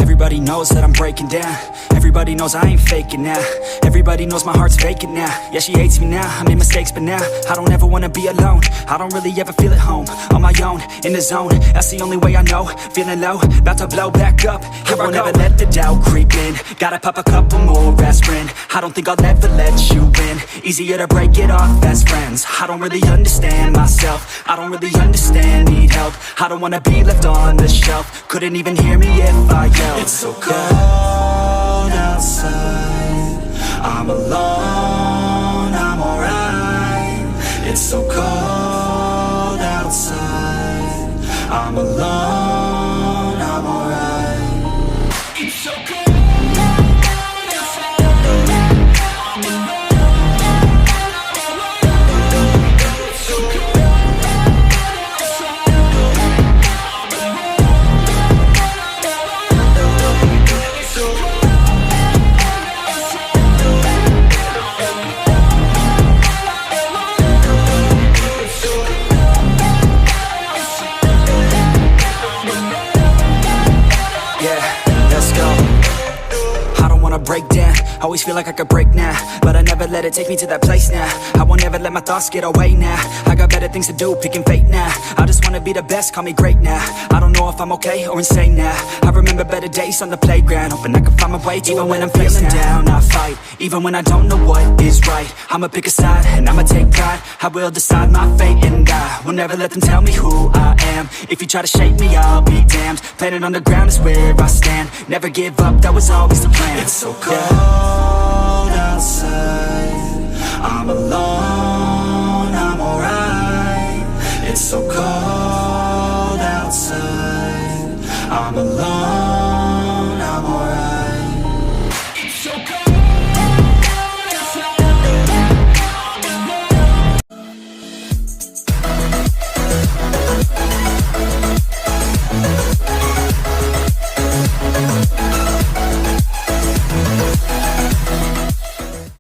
Everybody knows that I'm breaking down. Everybody knows I ain't faking now. Everybody knows my heart's vacant now. Yeah, she hates me now, I made mistakes but now I don't ever wanna be alone. I don't really ever feel at home. On my own, in the zone, that's the only way I know. Feeling low, about to blow back up. I won't ever let the doubt creep in. Gotta pop a couple more aspirin. I don't think I'll ever let you in. Easier to break it off best friends. I don't really understand myself. I don't really understand, need help. I don't wanna be left on the shelf. Couldn't even hear me if I yelled. It's so cold outside, I'm alone, I'm alright. It's so cold outside, I'm alone, I'm alright. It's so cold. Break down, always feel like I could break now, but I never let it take me to that place now. I won't ever let my thoughts get away now. I got better things to do, picking fate now. I just wanna be the best, call me great now. I don't know if I'm okay or insane now. I remember better days on the playground, hoping I can find my way even when I'm feeling down. I fight, even when I don't know what is right. I'ma pick a side, and I'ma take pride. I will decide my fate, and I will never let them tell me who I am. If you try to shake me, I'll be damned. Planet on the ground is where I stand. Never give up, that was always the plan. It's so cold outside, I'm alone.